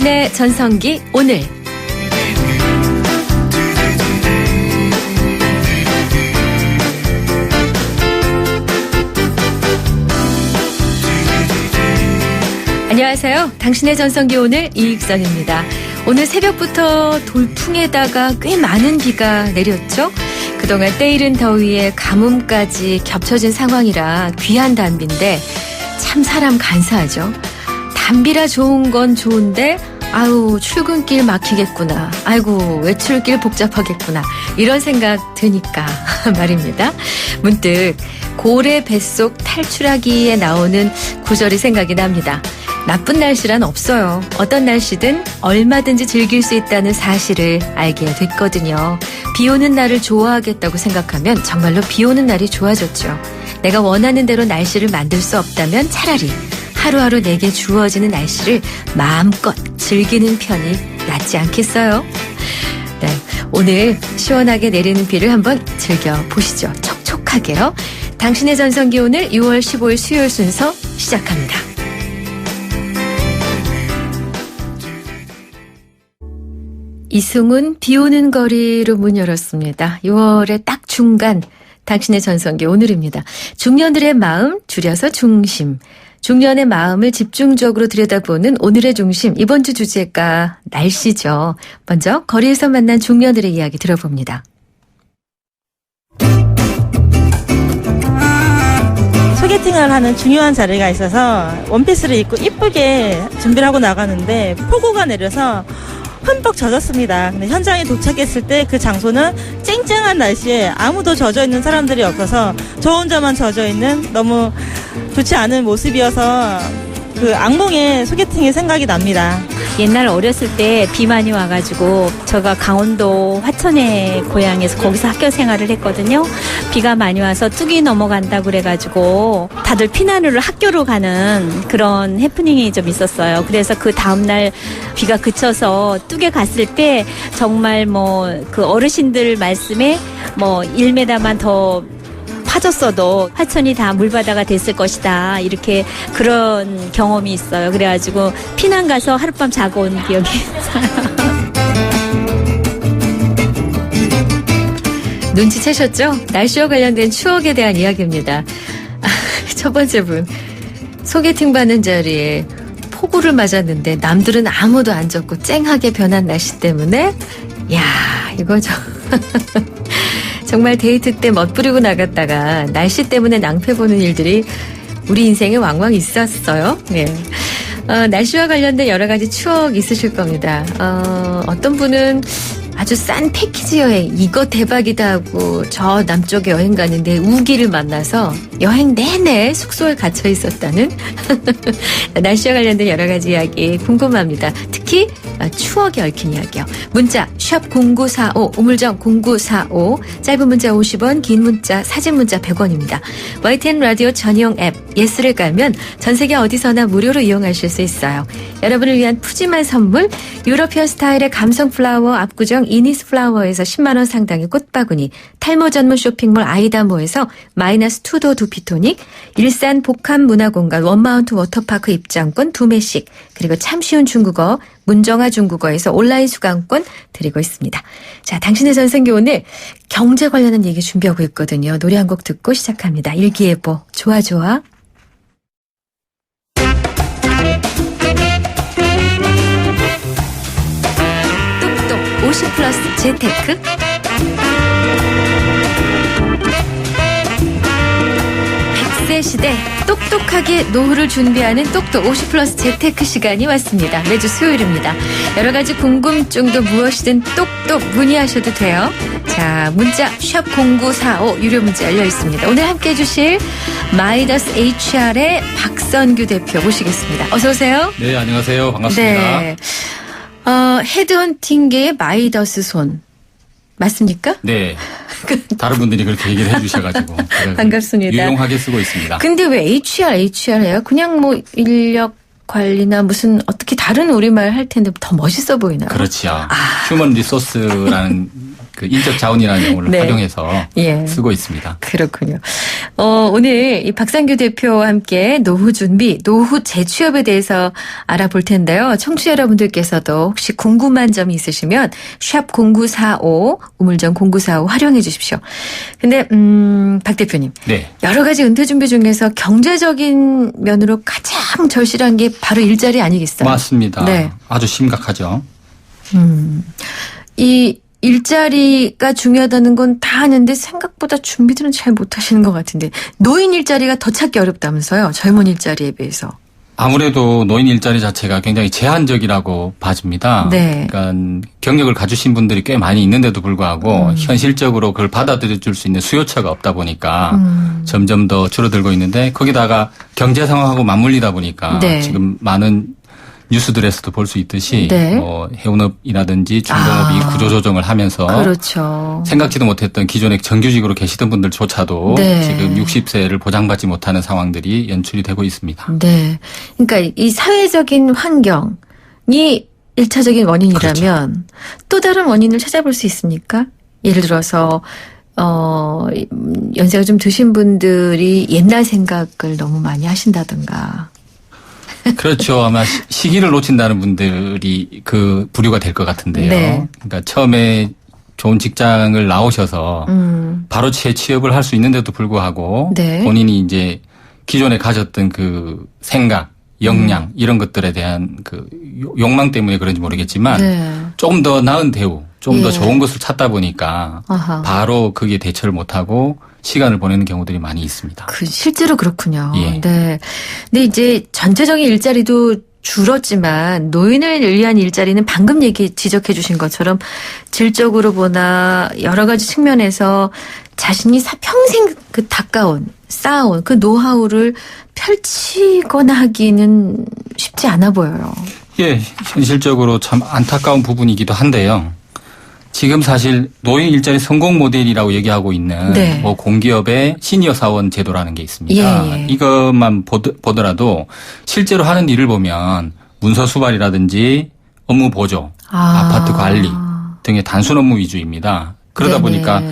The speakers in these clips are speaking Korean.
당신의 전성기 오늘. 안녕하세요. 당신의 전성기 오늘 이익선입니다. 오늘 새벽부터 돌풍에다가 꽤 많은 비가 내렸죠. 그동안 때이른 더위에 가뭄까지 겹쳐진 상황이라 귀한 단비인데 참 사람 간사하죠. 단비라 좋은 건 좋은데 아유 출근길 막히겠구나. 아이고 외출길 복잡하겠구나. 이런 생각 드니까 말입니다. 문득 고래 뱃속 탈출하기에 나오는 구절이 생각이 납니다. 나쁜 날씨란 없어요. 어떤 날씨든 얼마든지 즐길 수 있다는 사실을 알게 됐거든요. 비 오는 날을 좋아하겠다고 생각하면 정말로 비 오는 날이 좋아졌죠. 내가 원하는 대로 날씨를 만들 수 없다면 차라리 하루하루 내게 주어지는 날씨를 마음껏 즐기는 편이 낫지 않겠어요? 네, 오늘 시원하게 내리는 비를 한번 즐겨보시죠. 촉촉하게요. 당신의 전성기 오늘 6월 15일 수요일 순서 시작합니다. 이승훈 비 오는 거리로 문 열었습니다. 6월의 딱 중간 당신의 전성기 오늘입니다. 중년들의 마음 줄여서 중심. 중년의 마음을 집중적으로 들여다보는 오늘의 중심. 이번 주 주제가 날씨죠. 먼저 거리에서 만난 중년들의 이야기 들어봅니다. 소개팅을 하는 중요한 자리가 있어서 원피스를 입고 이쁘게 준비를 하고 나가는데 폭우가 내려서 흠뻑 젖었습니다. 근데 현장에 도착했을 때 그 장소는 쨍쨍한 날씨에 아무도 젖어 있는 사람들이 없어서 저 혼자만 젖어 있는 너무 좋지 않은 모습이어서 그 악몽의 소개팅이 생각이 납니다. 옛날 어렸을 때 비 많이 와가지고 제가 강원도 화천의 고향에서 거기서 학교 생활을 했거든요. 비가 많이 와서 뚝이 넘어간다 그래가지고 다들 피난으로 학교로 가는 그런 해프닝이 좀 있었어요. 그래서 그 다음날 비가 그쳐서 뚝에 갔을 때 정말 뭐 그 어르신들 말씀에 뭐 1m만 더 파졌어도 화천이 다 물바다가 됐을 것이다. 이렇게 그런 경험이 있어요. 그래가지고 피난 가서 하룻밤 자고 온 기억이 있어요. 눈치채셨죠? 날씨와 관련된 추억에 대한 이야기입니다. 첫 번째 분. 소개팅 받는 자리에 폭우를 맞았는데 남들은 아무도 안 젖고 쨍하게 변한 날씨 때문에 야 이거죠. 정말 데이트 때 멋부리고 나갔다가 날씨 때문에 낭패 보는 일들이 우리 인생에 왕왕 있었어요. 네. 날씨와 관련된 여러 가지 추억 있으실 겁니다. 어떤 분은 아주 싼 패키지 여행 이거 대박이다 하고 저 남쪽에 여행 가는데 우기를 만나서 여행 내내 숙소에 갇혀 있었다는 날씨와 관련된 여러 가지 이야기 궁금합니다. 특히 추억이 얽힌 이야기요. 문자 샵 0945 우물정 0945 짧은 문자 50원 긴 문자 사진 문자 100원입니다. YTN 라디오 전용 앱 예스를 깔면 전 세계 어디서나 무료로 이용하실 수 있어요. 여러분을 위한 푸짐한 선물 유러피언 스타일의 감성 플라워 압구정 이니스 플라워에서 10만 원 상당의 꽃바구니, 탈모 전문 쇼핑몰 아이다모에서 마이너스 2도 두피토닉, 일산 복합문화공간 원마운트 워터파크 입장권 2매씩, 그리고 참 쉬운 중국어 문정아 중국어에서 온라인 수강권 드리고 있습니다. 자, 당신의 전생기 오늘 경제 관련한 얘기 준비하고 있거든요. 노래 한 곡 듣고 시작합니다. 일기예보 좋아 좋아. 똑똑 50 플러스 재테크. 시대 똑똑하게 노후를 준비하는 똑똑 50 플러스 재테크 시간이 왔습니다. 매주 수요일입니다. 여러 가지 궁금증도 무엇이든 똑똑 문의하셔도 돼요. 자, 문자 샵 0945 유료 문자 열려 있습니다. 오늘 함께해 주실 마이더스 HR의 박선규 대표 모시겠습니다. 어서 오세요. 네, 안녕하세요. 반갑습니다. 네. 헤드헌팅계의 마이더스 손 맞습니까? 네. 다른 분들이 그렇게 얘기를 해주셔가지고 반갑습니다. 유용하게 쓰고 있습니다. 근데 왜 HR 해요? 그냥 뭐 인력 관리나 무슨 어떻게 다른 우리말 할 텐데 더 멋있어 보이나요? 그렇지요. 휴먼 리소스라는 그 인적 자원이라는 용어를 네. 활용해서 예. 쓰고 있습니다. 그렇군요. 오늘 이 박상규 대표와 함께 노후 준비, 노후 재취업에 대해서 알아볼 텐데요. 청취자 여러분들께서도 혹시 궁금한 점이 있으시면 샵 0945, 우물정 0945 활용해 주십시오. 근데 박 대표님. 네. 여러 가지 은퇴 준비 중에서 경제적인 면으로 가장 절실한 게 바로 일자리 아니겠어요? 맞습니다. 네. 아주 심각하죠. 이 일자리가 중요하다는 건 다 아는데 생각보다 준비들은 잘 못하시는 것 같은데 노인 일자리가 더 찾기 어렵다면서요? 젊은 일자리에 비해서. 아무래도 노인 일자리 자체가 굉장히 제한적이라고 봐집니다. 네. 그러니까 경력을 가지신 분들이 꽤 많이 있는데도 불구하고 현실적으로 그걸 받아들여 줄 수 있는 수요처가 없다 보니까 점점 더 줄어들고 있는데 거기다가 경제 상황하고 맞물리다 보니까 네. 지금 많은 뉴스들에서도 볼 수 있듯이 네. 해운업이라든지 중공업이 구조조정을 하면서 그렇죠. 생각지도 못했던 기존에 정규직으로 계시던 분들조차도 네. 지금 60세를 보장받지 못하는 상황들이 연출이 되고 있습니다. 네. 그러니까 이 사회적인 환경이 1차적인 원인이라면 또 다른 원인을 찾아볼 수 있습니까? 예를 들어서 연세가 좀 드신 분들이 옛날 생각을 너무 많이 하신다든가. 그렇죠. 아마 시기를 놓친다는 분들이 그 부류가 될 것 같은데요. 네. 그러니까 처음에 좋은 직장을 나오셔서 바로 재취업을 할 수 있는데도 불구하고 네. 본인이 이제 기존에 가졌던 그 생각, 역량 이런 것들에 대한 그 욕망 때문에 그런지 모르겠지만 네. 조금 더 나은 대우, 좀 더 예. 좋은 것을 찾다 보니까 아하. 바로 거기에 대처를 못하고 시간을 보내는 경우들이 많이 있습니다. 실제로 그렇군요. 예. 네. 근데 이제 전체적인 일자리도 줄었지만 노인을 위한 일자리는 방금 지적해 주신 것처럼 질적으로 보나 여러 가지 측면에서 자신이 평생 그 쌓아온 그 노하우를 펼치거나 하기는 쉽지 않아 보여요. 예, 현실적으로 참 안타까운 부분이기도 한데요. 지금 사실 노인 일자리 성공 모델이라고 얘기하고 있는 네. 공기업의 시니어 사원 제도라는 게 있습니다. 예, 예. 이것만 보더라도 실제로 하는 일을 보면 문서 수발이라든지 업무 보조, 아파트 관리 등의 단순 업무 위주입니다. 그러다 네네. 보니까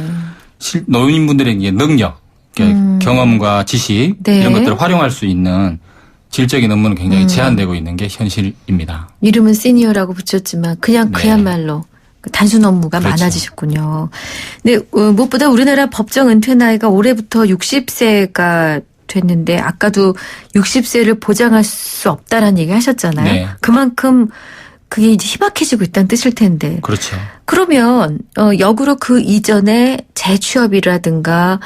노인분들에게 능력, 경험과 지식 네. 이런 것들을 활용할 수 있는 질적인 업무는 굉장히 제한되고 있는 게 현실입니다. 이름은 시니어라고 붙였지만 그냥 네. 그야말로 단순 업무가 그렇죠. 많아지셨군요. 근데 무엇보다 우리나라 법정 은퇴 나이가 올해부터 60세가 됐는데 아까도 60세를 보장할 수 없다라는 얘기 하셨잖아요. 네. 그만큼 그게 이제 희박해지고 있다는 뜻일 텐데. 그렇죠. 그러면 역으로 그 이전에 재취업이라든가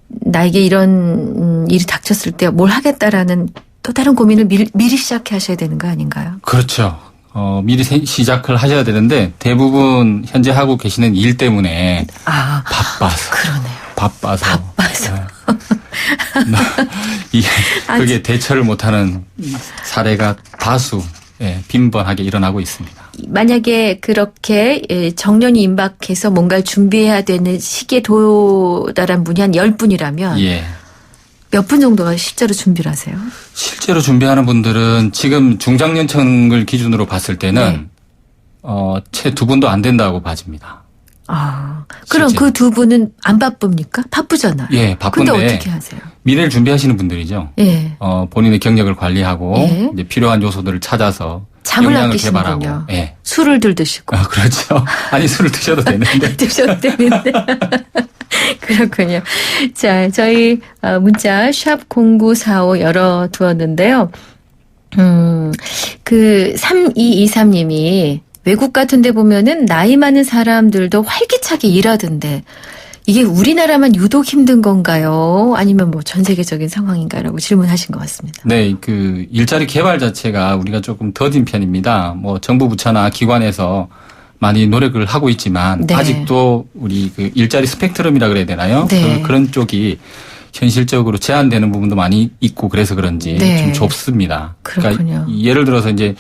나에게 이런 일이 닥쳤을 때 뭘 하겠다라는 또 다른 고민을 미리 시작해 하셔야 되는 거 아닌가요? 그렇죠. 미리 시작을 하셔야 되는데 대부분 현재 하고 계시는 일 때문에 바빠서. 그러네요. 바빠서. 아, 그게 대처를 못하는 사례가 다수 빈번하게 일어나고 있습니다. 만약에 그렇게 정년이 임박해서 뭔가를 준비해야 되는 시기에 도달한 분이 한 10분이라면 예. 몇 분 정도가 실제로 준비를 하세요? 실제로 준비하는 분들은 지금 중장년층을 기준으로 봤을 때는 채 2분도 안 된다고 봐집니다. 그럼 실제. 그 2분은 안 바쁩니까? 바쁘잖아요. 예, 바쁜데 근데 어떻게 하세요? 미래를 준비하시는 분들이죠. 예. 본인의 경력을 관리하고 예. 이제 필요한 요소들을 찾아서 잠을 역량을 아끼시는군요. 개발하고. 예. 술을 들 드시고. 그렇죠. 아니 술을 드셔도 되는데. 드셔도 되는데. 그렇군요. 자, 저희 문자 샵 0945 열어두었는데요. 그 3223님이 외국 같은 데 보면은 나이 많은 사람들도 활기차게 일하던데 이게 우리나라만 유독 힘든 건가요? 아니면 뭐 전 세계적인 상황인가라고 질문하신 것 같습니다. 네, 그 일자리 개발 자체가 우리가 조금 더딘 편입니다. 뭐 정부 부처나 기관에서 많이 노력을 하고 있지만 네. 아직도 우리 그 일자리 스펙트럼이라 그래야 되나요? 네. 그런 쪽이 현실적으로 제한되는 부분도 많이 있고 그래서 그런지 네. 좀 좁습니다. 그렇군요. 그러니까 예를 들어서 이제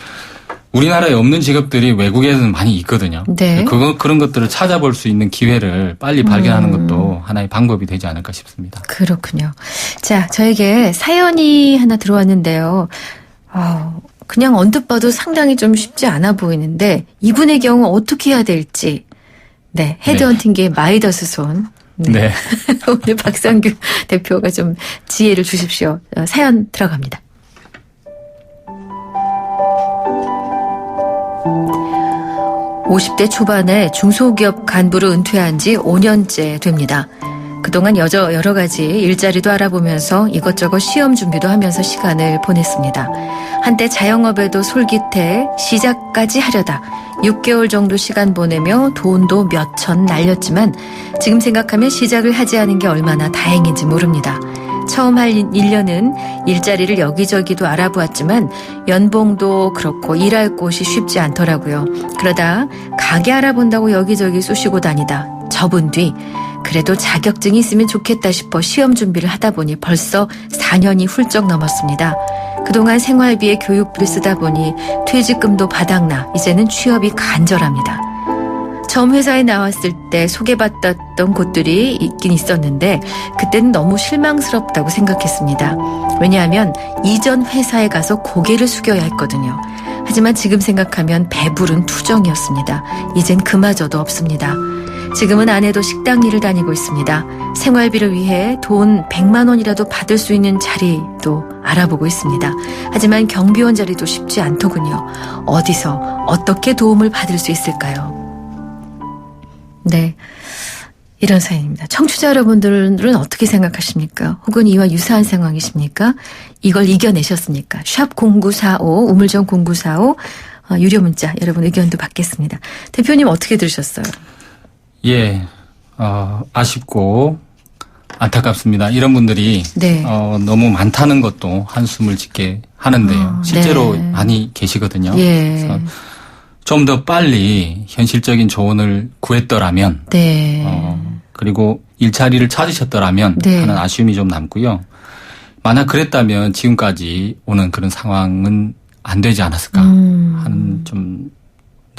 우리나라에 없는 직업들이 외국에는 많이 있거든요. 네. 그런 것들을 찾아볼 수 있는 기회를 빨리 발견하는 것도 하나의 방법이 되지 않을까 싶습니다. 그렇군요. 자, 저에게 사연이 하나 들어왔는데요. 그냥 언뜻 봐도 상당히 좀 쉽지 않아 보이는데 이분의 경우 어떻게 해야 될지 네, 헤드헌팅계의 마이더스 손. 네. 오늘 박상규 대표가 좀 지혜를 주십시오. 사연 들어갑니다. 50대 초반에 중소기업 간부로 은퇴한 지 5년째 됩니다. 그동안 여러 가지 일자리도 알아보면서 이것저것 시험 준비도 하면서 시간을 보냈습니다. 한때 자영업에도 솔깃해 시작까지 하려다 6개월 정도 시간 보내며 돈도 몇천 날렸지만 지금 생각하면 시작을 하지 않은 게 얼마나 다행인지 모릅니다. 처음 할 1년은 일자리를 여기저기도 알아보았지만 연봉도 그렇고 일할 곳이 쉽지 않더라고요. 그러다 가게 알아본다고 여기저기 쑤시고 다니다 접은 뒤 그래도 자격증이 있으면 좋겠다 싶어 시험 준비를 하다 보니 벌써 4년이 훌쩍 넘었습니다. 그동안 생활비에 교육비를 쓰다 보니 퇴직금도 바닥나 이제는 취업이 간절합니다. 처음 회사에 나왔을 때 소개받았던 곳들이 있긴 있었는데 그때는 너무 실망스럽다고 생각했습니다. 왜냐하면 이전 회사에 가서 고개를 숙여야 했거든요. 하지만 지금 생각하면 배부른 투정이었습니다. 이젠 그마저도 없습니다. 지금은 아내도 식당 일을 다니고 있습니다. 생활비를 위해 돈 100만 원이라도 받을 수 있는 자리도 알아보고 있습니다. 하지만 경비원 자리도 쉽지 않더군요. 어디서 어떻게 도움을 받을 수 있을까요? 네, 이런 사연입니다. 청취자 여러분들은 어떻게 생각하십니까? 혹은 이와 유사한 상황이십니까? 이걸 이겨내셨습니까? 샵 0945 우물정 0945 유료 문자 여러분 의견도 받겠습니다. 대표님 어떻게 들으셨어요? 예, 아쉽고 안타깝습니다. 이런 분들이 네. 너무 많다는 것도 한숨을 짓게 하는데요. 실제로 네. 많이 계시거든요. 예. 그래서 좀 더 빨리 현실적인 조언을 구했더라면, 네. 그리고 일자리를 찾으셨더라면 네. 하는 아쉬움이 좀 남고요. 만약 그랬다면 지금까지 오는 그런 상황은 안 되지 않았을까 하는 좀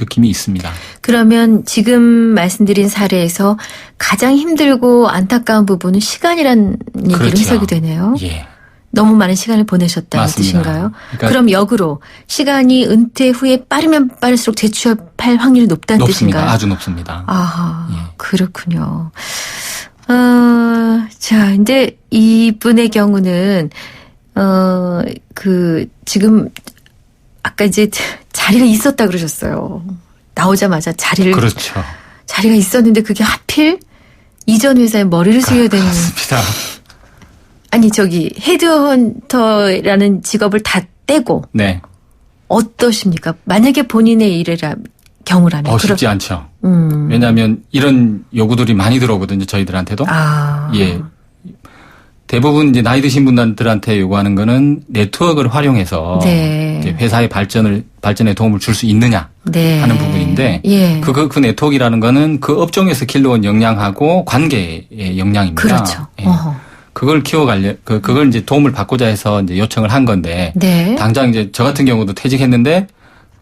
느낌이 있습니다. 그러면 지금 말씀드린 사례에서 가장 힘들고 안타까운 부분은 시간이란 얘기로 그렇죠. 해석이 되네요. 예. 너무 많은 시간을 보내셨다는 맞습니다. 뜻인가요? 그러니까 그럼 역으로 시간이 은퇴 후에 빠르면 빠를수록 재취업할 확률이 높다는 높습니다. 뜻인가요? 아주 높습니다. 아하, 예. 그렇군요. 자, 이제 이분의 경우는, 지금, 아까 이제 자리가 있었다 그러셨어요. 나오자마자 그렇죠. 자리가 있었는데 그게 하필 이전 회사에 머리를 숙여야 되는. 맞습니다. 아니, 헤드헌터라는 직업을 다 떼고. 네. 어떠십니까? 만약에 본인의 경우라면. 쉽지 않죠. 왜냐하면 이런 요구들이 많이 들어오거든요. 저희들한테도. 예. 대부분 이제 나이 드신 분들한테 요구하는 거는 네트워크를 활용해서 네. 이제 회사의 발전에 도움을 줄 수 있느냐 네. 하는 부분인데 예. 그 네트워크라는 거는 그 업종에서 길러온 역량하고 관계의 역량입니다. 그렇죠. 예. 그걸 그걸 이제 도움을 받고자 해서 이제 요청을 한 건데 네. 당장 이제 저 같은 경우도 퇴직했는데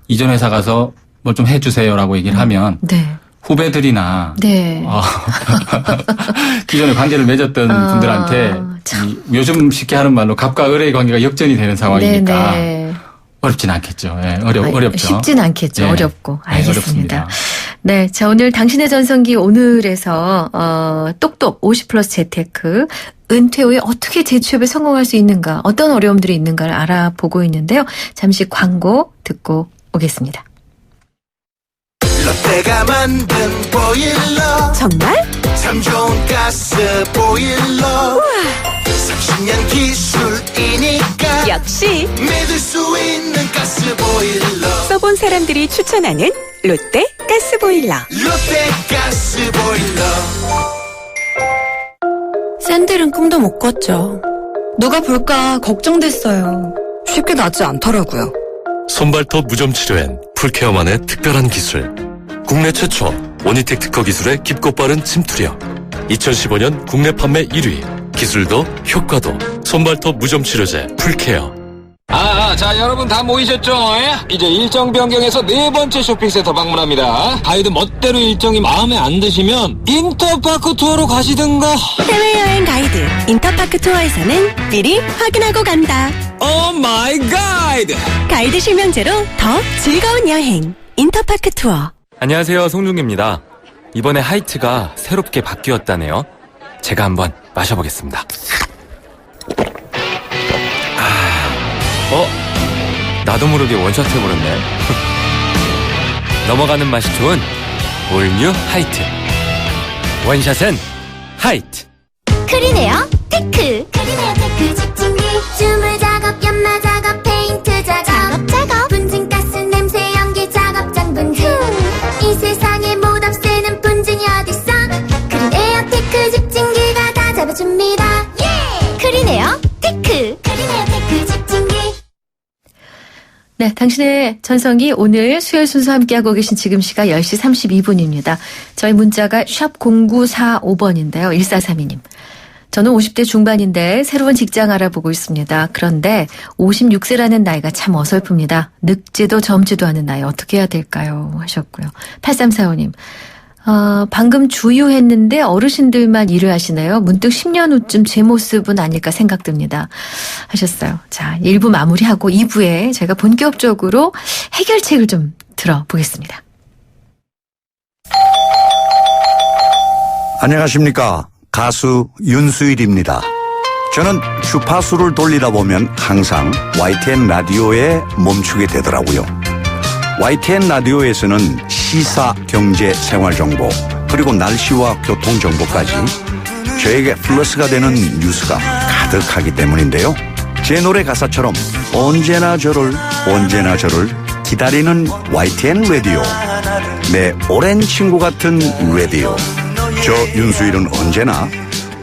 이전 회사 가서 뭐 좀 해주세요라고 얘기를 하면 네. 후배들이나 네. 기존에 관계를 맺었던 분들한테 요즘 쉽게 하는 말로 갑과 을의 관계가 역전이 되는 상황이니까 네네. 어렵진 않겠죠. 예, 어렵죠. 쉽진 않겠죠. 예. 어렵고. 네, 알겠습니다. 어렵습니다. 네. 자, 오늘 당신의 전성기 오늘에서, 똑똑 50+ 재테크. 은퇴 후에 어떻게 재취업에 성공할 수 있는가, 어떤 어려움들이 있는가를 알아보고 있는데요. 잠시 광고 듣고 오겠습니다. 롯데가 만든 보일러 정말? 참 좋은 가스 보일러 우와. 30년 기술이니까 역시 믿을 수 있는 가스 보일러 써본 사람들이 추천하는 롯데 가스보일러. 롯데 가스 보일러. 샌들은 꿈도 못 꿨죠. 누가 볼까 걱정됐어요. 쉽게 낫지 않더라고요. 손발톱 무좀 치료엔 풀케어만의 특별한 기술. 국내 최초 오니텍 특허 기술의 깊고 빠른 침투력. 2015년 국내 판매 1위. 기술도 효과도 손발톱 무좀 치료제 풀케어. 자, 여러분 다 모이셨죠? 이제 일정 변경해서 4번째 쇼핑센터 방문합니다. 가이드 멋대로 일정이 마음에 안 드시면 인터파크 투어로 가시든가. 해외여행 가이드 인터파크 투어에서는 미리 확인하고 간다. 오 마이 가이드! 가이드 실명제로 더 즐거운 여행 인터파크 투어. 안녕하세요, 송중기입니다. 이번에 하이트가 새롭게 바뀌었다네요. 제가 한번 마셔보겠습니다. 나도 모르게 원샷 해버렸네. 넘어가는 맛이 좋은 올뉴 하이트. 원샷은 하이트. 크리네어 테크. 크리네어 테크 집중기. 주물 작업, 연마 작업, 페인트 작업. 분진가스, 냄새, 연기 작업, 분진. 이 세상에 못 없애는 분진이 어딨어. 크리네어 테크 집중기가 다 잡아줍니다. 예! 크리네어 테크. 크리네어 테크 집중기. 네, 당신의 전성기 오늘 수요일 순서 함께하고 계신 지금 시각 10시 32분입니다. 저희 문자가 샵 0945번인데요. 1432님. 저는 50대 중반인데 새로운 직장 알아보고 있습니다. 그런데 56세라는 나이가 참 어설픕니다. 늙지도 젊지도 않은 나이 어떻게 해야 될까요? 하셨고요. 8345님. 방금 주유했는데 어르신들만 일을 하시네요. 문득 10년 후쯤 제 모습은 아닐까 생각됩니다. 하셨어요. 자, 1부 마무리하고 2부에 제가 본격적으로 해결책을 좀 들어보겠습니다. 안녕하십니까. 가수 윤수일입니다. 저는 주파수를 돌리다 보면 항상 YTN 라디오에 멈추게 되더라고요. YTN 라디오에서는 시사, 경제, 생활정보 그리고 날씨와 교통정보까지 저에게 플러스가 되는 뉴스가 가득하기 때문인데요. 제 노래 가사처럼 언제나 저를 기다리는 YTN 라디오. 내 오랜 친구 같은 라디오. 저 윤수일은 언제나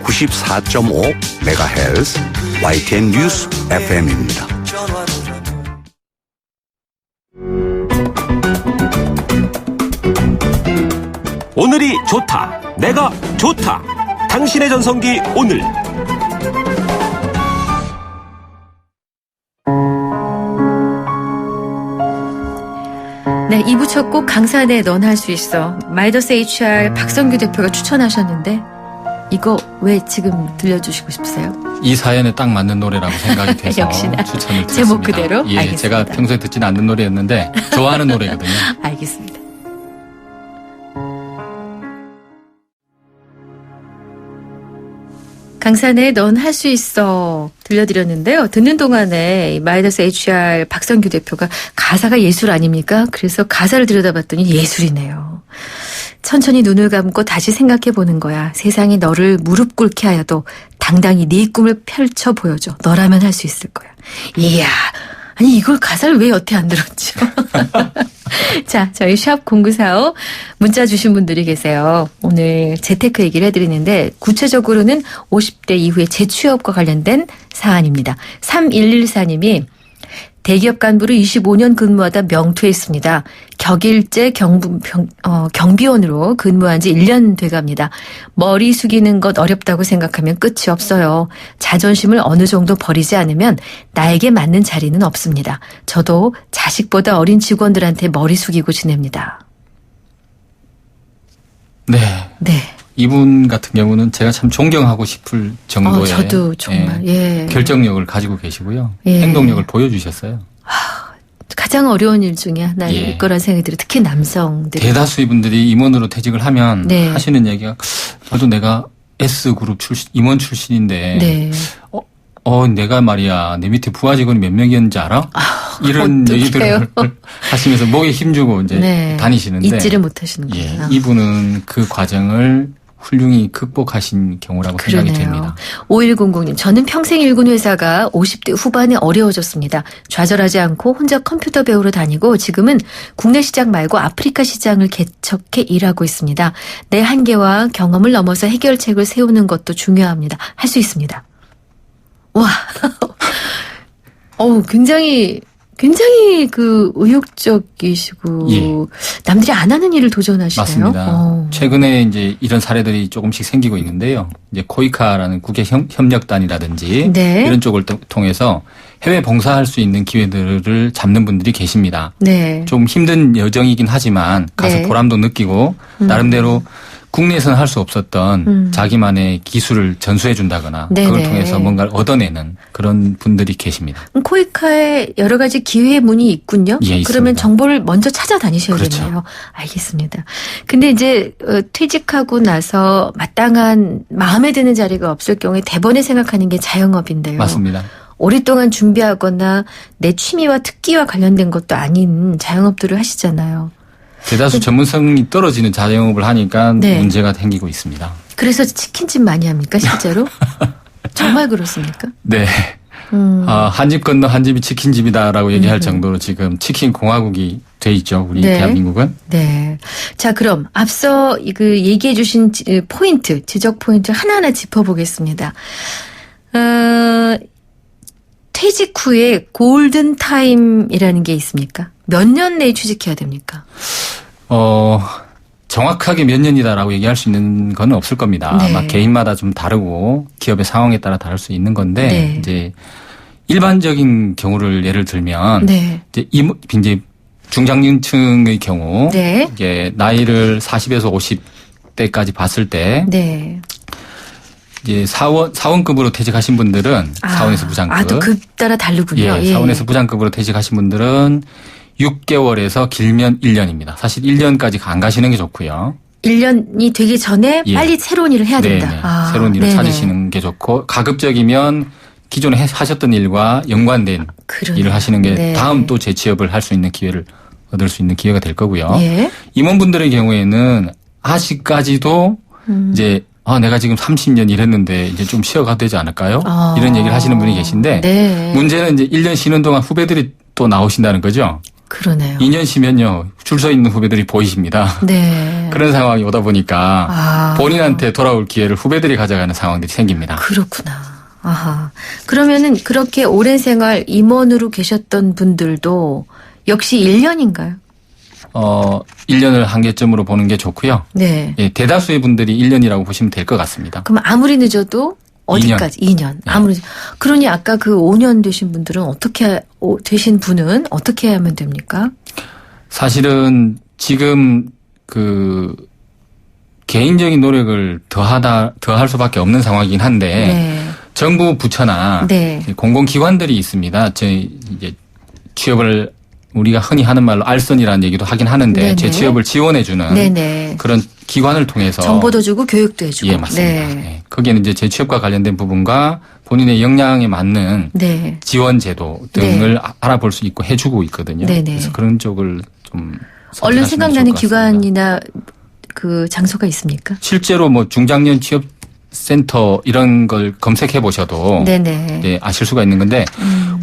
94.5MHz YTN 뉴스 FM입니다. 오늘이 좋다. 내가 좋다. 당신의 전성기 오늘. 네, 2부 첫 곡 강산에 넌 할 수 있어. 마이더스 HR 박성규 대표가 추천하셨는데 이거 왜 지금 들려주시고 싶으세요? 이 사연에 딱 맞는 노래라고 생각이 돼서 역시나 추천을 드렸습니다. 제목 그대로? 예, 알겠습니다. 제가 평소에 듣지는 않는 노래였는데 좋아하는 노래거든요. 알겠습니다. 강산에 넌 할 수 있어 들려드렸는데요. 듣는 동안에 마이더스 HR 박성규 대표가 가사가 예술 아닙니까? 그래서 가사를 들여다봤더니 예술이네요. 천천히 눈을 감고 다시 생각해보는 거야. 세상이 너를 무릎 꿇게 하여도 당당히 네 꿈을 펼쳐 보여줘. 너라면 할 수 있을 거야. 이야, 아니 이걸 가사를 왜 여태 안 들었죠? 자, 저희 샵 0945 문자 주신 분들이 계세요. 오늘 재테크 얘기를 해드리는데 구체적으로는 50대 이후의 재취업과 관련된 사안입니다. 3114님이 대기업 간부로 25년 근무하다 명퇴했습니다. 격일제 경비원으로 근무한 지 1년 돼갑니다. 머리 숙이는 것 어렵다고 생각하면 끝이 없어요. 자존심을 어느 정도 버리지 않으면 나에게 맞는 자리는 없습니다. 저도 자식보다 어린 직원들한테 머리 숙이고 지냅니다. 네. 네. 이분 같은 경우는 제가 참 존경하고 싶을 정도의 저도 정말 결정력을 가지고 계시고요. 예. 행동력을 보여주셨어요. 가장 어려운 일 중에 하나일 거란 생각이 들어요. 특히 남성들이. 대다수의 분들이 임원으로 퇴직을 하면 네. 하시는 얘기가 저도 내가 S그룹 임원 출신인데 네. 내가 말이야 내 밑에 부하 직원이 몇 명이었는지 알아? 이런 어떡해요? 얘기들을 하시면서 목에 힘주고 이제 다니시는데 잊지를 못하시는구나. 예, 이분은 그 과정을 훌륭히 극복하신 경우라고 생각이 됩니다. 5100님, 저는 평생 일군 회사가 50대 후반에 어려워졌습니다. 좌절하지 않고 혼자 컴퓨터 배우러 다니고 지금은 국내 시장 말고 아프리카 시장을 개척해 일하고 있습니다. 내 한계와 경험을 넘어서 해결책을 세우는 것도 중요합니다. 할 수 있습니다. 와, 굉장히 그 의욕적이시고 남들이 안 하는 일을 도전하시네요. 맞습니다. 최근에 이제 이런 사례들이 조금씩 생기고 있는데요. 이제 코이카라는 국외 협력단이라든지 이런 쪽을 통해서 해외 봉사할 수 있는 기회들을 잡는 분들이 계십니다. 좀 힘든 여정이긴 하지만 가서 보람도 느끼고 나름대로 국내에서는 할 수 없었던 자기만의 기술을 전수해 준다거나 네네. 그걸 통해서 뭔가를 얻어내는 그런 분들이 계십니다. 코이카에 여러 가지 기회의 문이 있군요. 예, 그러면 있습니다. 정보를 먼저 찾아다니셔야 그렇죠. 되네요. 알겠습니다. 근데 이제 퇴직하고 나서 마땅한 마음에 드는 자리가 없을 경우에 대번에 생각하는 게 자영업인데요. 맞습니다. 오랫동안 준비하거나 내 취미와 특기와 관련된 것도 아닌 자영업들을 하시잖아요. 대다수 전문성이 떨어지는 자영업을 하니까 네. 문제가 생기고 있습니다. 그래서 치킨집 많이 합니까, 실제로? 정말 그렇습니까? 네. 한 집 건너 한 집이 치킨집이다라고 얘기할 정도로 지금 치킨 공화국이 돼 있죠. 우리 네. 대한민국은. 네. 자, 그럼 앞서 그 얘기해 주신 포인트, 지적 포인트 하나하나 짚어보겠습니다. 퇴직 후에 골든타임이라는 게 있습니까? 몇 년 내에 취직해야 됩니까? 정확하게 몇 년이다라고 얘기할 수 있는 건 없을 겁니다. 네. 아마 개인마다 좀 다르고 기업의 상황에 따라 다를 수 있는 건데 네. 이제 일반적인 경우를 예를 들면 네. 이제 중장년층의 경우 네. 이게 나이를 40에서 50대까지 봤을 때 네. 이제 사원급으로 퇴직하신 분들은 사원에서 부장급. 또 급 따라 다르군요. 예, 사원에서 부장급으로 퇴직하신 분들은 6개월에서 길면 1년입니다. 사실 1년까지 안 가시는 게 좋고요. 1년이 되기 전에 예. 빨리 새로운 일을 해야 된다. 네네. 새로운 일을 네네. 찾으시는 게 좋고 가급적이면 기존에 하셨던 일과 연관된 그러네요. 일을 하시는 게 네. 다음 또 재취업을 할 수 있는 기회를 얻을 수 있는 기회가 될 거고요. 예. 임원분들의 경우에는 아직까지도 이제 내가 지금 30년 일했는데 이제 좀 쉬어가도 되지 않을까요? 이런 얘기를 하시는 분이 계신데 네. 문제는 이제 1년 쉬는 동안 후배들이 또 나오신다는 거죠. 그러네요. 2년 쉬면요. 줄 서 있는 후배들이 보이십니다. 네. 그런 상황이 오다 보니까 본인한테 돌아올 기회를 후배들이 가져가는 상황들이 생깁니다. 그렇구나. 아하. 그러면은 그렇게 오랜 생활 임원으로 계셨던 분들도 역시 1년인가요? 1년을 한계점으로 보는 게 좋고요. 네. 예, 대다수의 분들이 1년이라고 보시면 될 것 같습니다. 그럼 아무리 늦어도 어디까지? 2년. 네. 아무리. 그러니 아까 그 5년 되신 분들은 되신 분은 어떻게 하면 됩니까? 사실은 지금 개인적인 노력을 더할 수밖에 없는 상황이긴 한데 네. 정부 부처나 네. 공공기관들이 있습니다. 이제 취업을 우리가 흔히 하는 말로 알선이라는 얘기도 하긴 하는데 네네. 재취업을 지원해주는 네네. 그런 기관을 통해서 정보도 주고 교육도 해주고. 예, 맞습니다. 네. 네. 거기에는 이제 재취업과 관련된 부분과 본인의 역량에 맞는 네. 지원 제도 등을 알아볼 수 있고 해주고 있거든요. 네네. 그래서 그런 쪽을 좀 얼른 선택하시면 생각나는 좋을 것 같습니다. 기관이나 그 장소가 있습니까? 실제로 중장년 취업센터 이런 걸 검색해 보셔도 네네. 네, 아실 수가 있는 건데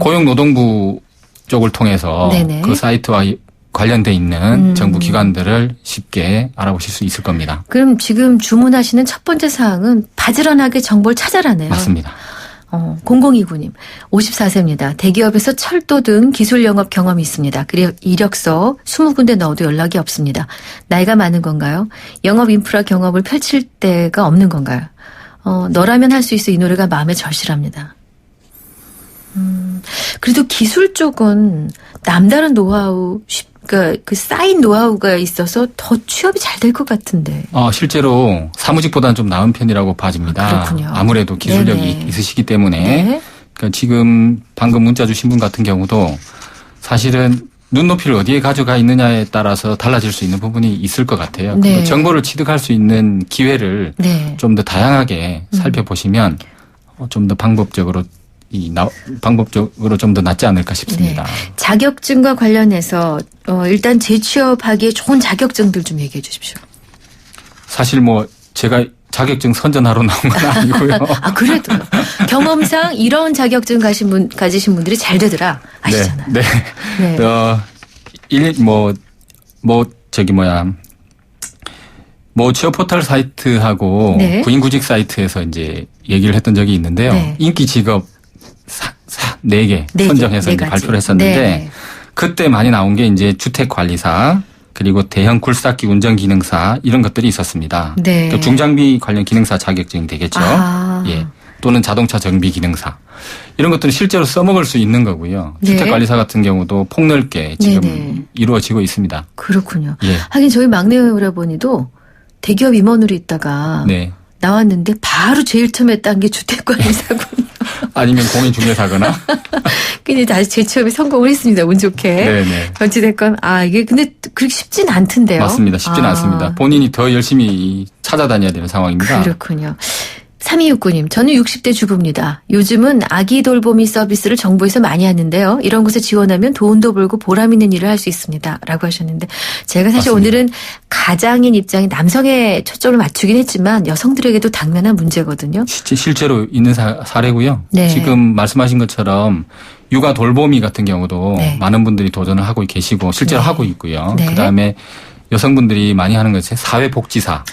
고용노동부 쪽을 통해서 네네. 그 사이트와 관련돼 있는 정부 기관들을 쉽게 알아보실 수 있을 겁니다. 그럼 지금 주문하시는 첫 번째 사항은 바지런하게 정보를 찾아라네요. 맞습니다. 0029님, 54세입니다. 대기업에서 철도 등 기술 영업 경험이 있습니다. 이력서 20군데 넣어도 연락이 없습니다. 나이가 많은 건가요? 영업 인프라 경험을 펼칠 데가 없는 건가요? 너라면 할 수 있어 이 노래가 마음에 절실합니다. 그래도 기술 쪽은 남다른 노하우, 그러니까 그 쌓인 노하우가 있어서 더 취업이 잘 될 것 같은데. 실제로 사무직보다는 좀 나은 편이라고 봐집니다. 그렇군요. 아무래도 기술력이 네네. 있으시기 때문에. 네. 그러니까 지금 방금 문자 주신 분 같은 경우도 사실은 눈높이를 어디에 가져가 있느냐에 따라서 달라질 수 있는 부분이 있을 것 같아요. 네. 그 정보를 취득할 수 있는 기회를 네. 좀 더 다양하게 살펴보시면 좀 더 방법적으로 좀 더 낫지 않을까 싶습니다. 네. 자격증과 관련해서 일단 재취업하기에 좋은 자격증들 좀 얘기해 주십시오. 사실 제가 자격증 선전하러 나온 건 아니고요. 그래도 경험상 이런 자격증 가지신 분들이 잘 되더라 아시잖아요. 네. 네. 취업 포털 사이트하고 네. 구인구직 사이트에서 이제 얘기를 했던 적이 있는데요. 네. 인기 직업 4개 선정해서 이제 발표를 했었는데 네. 그때 많이 나온 게 이제 주택관리사 그리고 대형 굴삭기 운전기능사 이런 것들이 있었습니다. 네. 그러니까 중장비 관련 기능사 자격증이 되겠죠. 예. 또는 자동차 정비 기능사. 이런 것들은 실제로 써먹을 수 있는 거고요. 네. 주택관리사 같은 경우도 폭넓게 지금 네네. 이루어지고 있습니다. 그렇군요. 예. 하긴 저희 막내 오라버니도 대기업 임원으로 있다가 네. 나왔는데 바로 제일 처음에 딴 게 주택관리사군요. 아니면 공인중개사거나. 근데 다시 재취업에 성공을 했습니다. 운 좋게. 네네. 변치됐건 이게 근데 그렇게 쉽진 않던데요. 맞습니다. 쉽지는 않습니다. 본인이 더 열심히 찾아다녀야 되는 상황입니다. 그렇군요. 3269님, 저는 60대 주부입니다. 요즘은 아기 돌보미 서비스를 정부에서 많이 하는데요. 이런 곳에 지원하면 돈도 벌고 보람 있는 일을 할 수 있습니다. 라고 하셨는데 제가 사실 맞습니다. 오늘은 가장인 입장에 남성에 초점을 맞추긴 했지만 여성들에게도 당면한 문제거든요. 실제로 있는 사례고요. 네. 지금 말씀하신 것처럼 육아 돌보미 같은 경우도 네. 많은 분들이 도전을 하고 계시고 실제로 네. 하고 있고요. 네. 그다음에 여성분들이 많이 하는 것이 사회복지사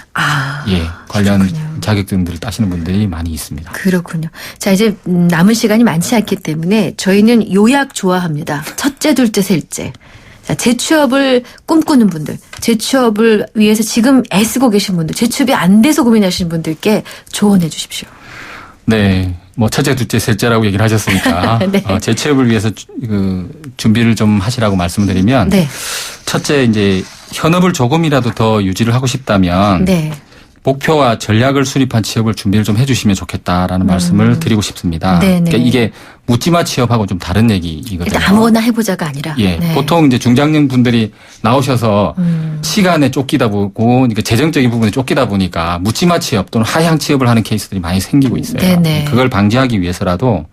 관련 그렇군요. 자격증들을 따시는 분들이 많이 있습니다. 그렇군요. 자, 이제 남은 시간이 많지 않기 때문에 저희는 요약 좋아합니다. 첫째, 둘째, 셋째. 자, 재취업을 꿈꾸는 분들, 재취업을 위해서 지금 애쓰고 계신 분들, 재취업이 안 돼서 고민하시는 분들께 조언해 주십시오. 네. 뭐 첫째, 둘째, 셋째라고 얘기를 하셨으니까 네. 재취업을 위해서 준비를 좀 하시라고 말씀을 드리면 네. 첫째 이제 현업을 조금이라도 더 유지를 하고 싶다면 네. 목표와 전략을 수립한 취업을 준비를 좀 해주시면 좋겠다라는 말씀을 드리고 싶습니다. 네네. 그러니까 이게 묻지마 취업하고 좀 다른 얘기이거든요. 일단 아무거나 해보자가 아니라. 예, 네. 보통 이제 중장년 분들이 나오셔서 시간에 쫓기다 보고, 그러니까 재정적인 부분에 쫓기다 보니까 묻지마 취업 또는 하향 취업을 하는 케이스들이 많이 생기고 있어요. 네네. 그걸 방지하기 위해서라도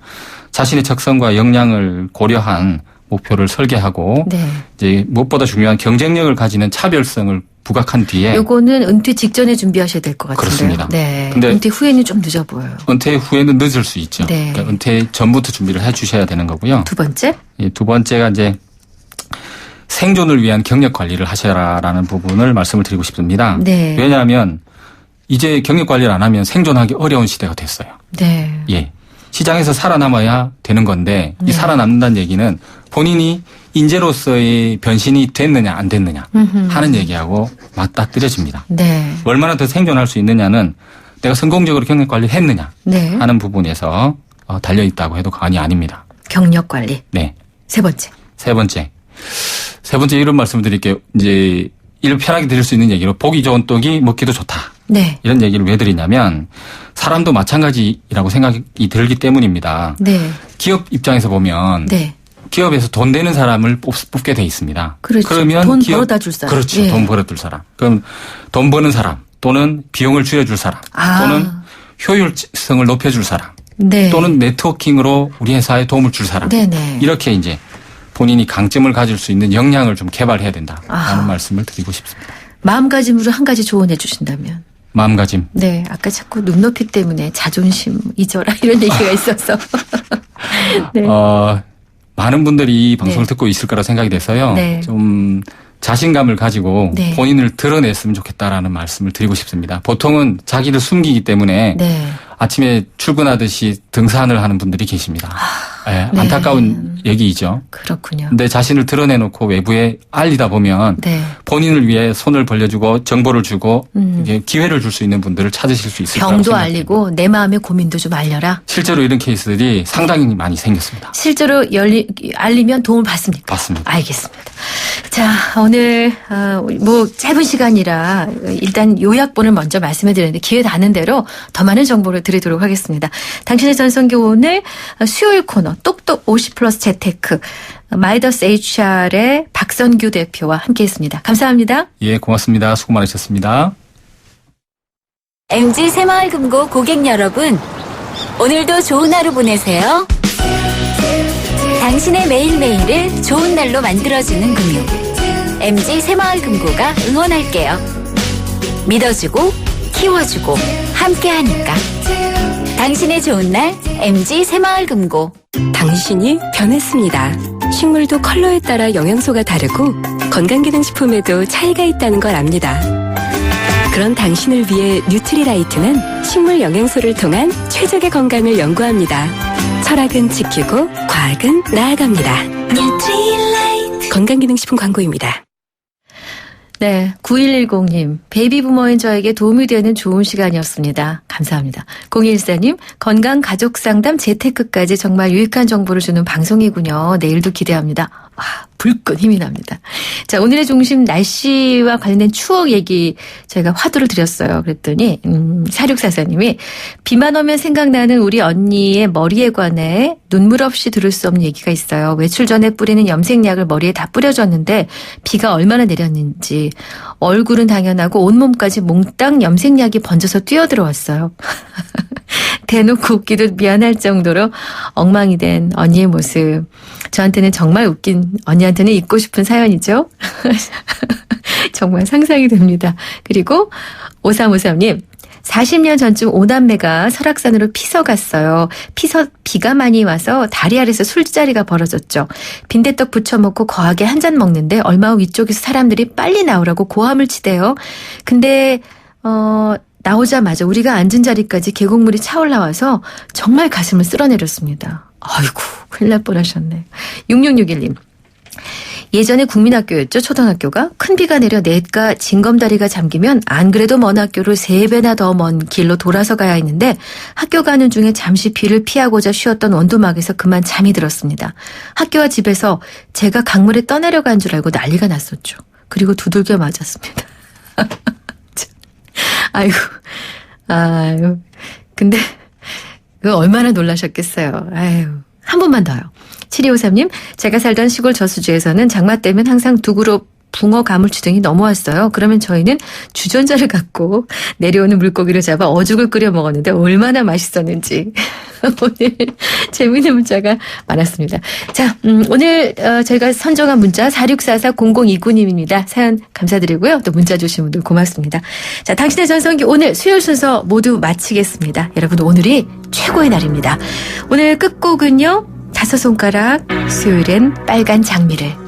자신의 적성과 역량을 고려한 목표를 설계하고 네. 이제 무엇보다 중요한 경쟁력을 가지는 차별성을 부각한 뒤에 요거는 은퇴 직전에 준비하셔야 될 것 같은데요. 그렇습니다. 네. 근데 은퇴 후에는 좀 늦어 보여요. 은퇴 후에는 늦을 수 있죠. 네. 그러니까 은퇴 전부터 준비를 해 주셔야 되는 거고요. 두 번째. 예, 두 번째가 이제 생존을 위한 경력 관리를 하셔라라는 부분을 말씀을 드리고 싶습니다. 네. 왜냐하면 이제 경력 관리를 안 하면 생존하기 어려운 시대가 됐어요. 네. 예. 시장에서 살아남아야 되는 건데 네. 이 살아남는다는 얘기는 본인이 인재로서의 변신이 됐느냐 안 됐느냐 하는 얘기하고 맞닥뜨려집니다. 네. 얼마나 더 생존할 수 있느냐는 내가 성공적으로 경력 관리를 했느냐 네. 하는 부분에서 달려있다고 해도 과언이 아닙니다. 경력 관리. 네. 세 번째. 세 번째 이런 말씀을 드릴게요. 이제 이를 편하게 드릴 수 있는 얘기로 보기 좋은 떡이 먹기도 좋다. 네. 이런 얘기를 왜 드리냐면 사람도 마찬가지라고 생각이 들기 때문입니다. 네. 기업 입장에서 보면 네. 기업에서 돈 되는 사람을 뽑게 돼 있습니다. 그렇죠. 그러면 돈 벌어다 줄 사람. 그렇죠. 예. 돈 벌어줄 사람. 그럼 돈 버는 사람 또는 비용을 줄여줄 사람 또는 효율성을 높여줄 사람 네. 또는 네트워킹으로 우리 회사에 도움을 줄 사람. 네네. 이렇게 이제 본인이 강점을 가질 수 있는 역량을 좀 개발해야 된다라는 말씀을 드리고 싶습니다. 마음가짐으로 한 가지 조언해 주신다면. 마음가짐. 네. 아까 자꾸 눈높이 때문에 자존심 잊어라 이런 얘기가 있어서. 네. 많은 분들이 이 방송을 듣고 있을 거라 생각이 돼서요. 네. 좀 자신감을 가지고 네. 본인을 드러냈으면 좋겠다라는 말씀을 드리고 싶습니다. 보통은 자기를 숨기기 때문에 네. 아침에 출근하듯이 등산을 하는 분들이 계십니다. 네, 네. 안타까운 얘기이죠. 그렇군요. 근데 자신을 드러내놓고 외부에 알리다 보면 네. 본인을 위해 손을 벌려주고 정보를 주고 이게 기회를 줄 수 있는 분들을 찾으실 수 있을 거라고 병도 생각합니다. 알리고 내 마음의 고민도 좀 알려라. 실제로 이런 케이스들이 상당히 많이 생겼습니다. 실제로 알리면 도움을 받습니까? 받습니다. 알겠습니다. 자, 오늘 뭐 짧은 시간이라 일단 요약본을 먼저 말씀해 드렸는데 기회 닿는 대로 더 많은 정보를 드리도록 하겠습니다. 당신의 전성기 오늘 수요일 코너 똑똑 50플러스 재테크 마이더스 HR의 박선규 대표와 함께했습니다. 감사합니다. 예, 고맙습니다. 수고 많으셨습니다. MG 새마을금고 고객 여러분, 오늘도 좋은 하루 보내세요. 당신의 매일매일을 좋은 날로 만들어주는 금융 MG 새마을금고가 응원할게요. 믿어주고 키워주고 함께하니까 당신의 좋은 날 MG 새마을금고. 당신이 변했습니다. 식물도 컬러에 따라 영양소가 다르고 건강기능식품에도 차이가 있다는 걸 압니다. 그런 당신을 위해 뉴트리라이트는 식물 영양소를 통한 최적의 건강을 연구합니다. 철학은 지키고 과학은 나아갑니다. 뉴트리라이트. 건강기능식품 광고입니다. 네, 9110님, 베이비부머인 저에게 도움이 되는 좋은 시간이었습니다. 감사합니다. 0214님, 건강 가족 상담 재테크까지 정말 유익한 정보를 주는 방송이군요. 내일도 기대합니다. 불끈 힘이 납니다. 자, 오늘의 중심 날씨와 관련된 추억 얘기 저희가 화두를 드렸어요. 그랬더니 4644님이 비만 오면 생각나는 우리 언니의 머리에 관해 눈물 없이 들을 수 없는 얘기가 있어요. 외출 전에 뿌리는 염색약을 머리에 다 뿌려줬는데 비가 얼마나 내렸는지 얼굴은 당연하고 온몸까지 몽땅 염색약이 번져서 뛰어들어왔어요. 대놓고 웃기도 미안할 정도로 엉망이 된 언니의 모습. 저한테는 정말 웃긴, 언니한테는 잊고 싶은 사연이죠. 정말 상상이 됩니다. 그리고 5353님. 40년 전쯤 5남매가 설악산으로 피서 갔어요. 비가 많이 와서 다리 아래서 술자리가 벌어졌죠. 빈대떡 부쳐 먹고 거하게 한 잔 먹는데 얼마 후 위쪽에서 사람들이 빨리 나오라고 고함을 치대요. 근데 나오자마자 우리가 앉은 자리까지 계곡물이 차올라와서 정말 가슴을 쓸어내렸습니다. 아이고, 큰일 날 뻔하셨네. 6661님. 예전에 국민학교였죠, 초등학교가. 큰 비가 내려 냇가 징검다리가 잠기면 안 그래도 먼 학교를 3배나 더 먼 길로 돌아서 가야 했는데 학교 가는 중에 잠시 비를 피하고자 쉬었던 원두막에서 그만 잠이 들었습니다. 학교와 집에서 제가 강물에 떠내려간 줄 알고 난리가 났었죠. 그리고 두들겨 맞았습니다. 아유. 근데 그 얼마나 놀라셨겠어요. 아유. 한 번만 더요. 7253님, 제가 살던 시골 저수지에서는 장마 때면 항상 두 그룹 붕어 가물치 등이 넘어왔어요. 그러면 저희는 주전자를 갖고 내려오는 물고기를 잡아 어죽을 끓여 먹었는데 얼마나 맛있었는지. 오늘 재미있는 문자가 많았습니다. 자, 오늘 저희가 선정한 문자 46440029님입니다. 사연 감사드리고요. 또 문자 주신 분들 고맙습니다. 자, 당신의 전성기 오늘 수요일 순서 모두 마치겠습니다. 여러분, 오늘이 최고의 날입니다. 오늘 끝곡은요. 5손가락 수요일엔 빨간 장미를.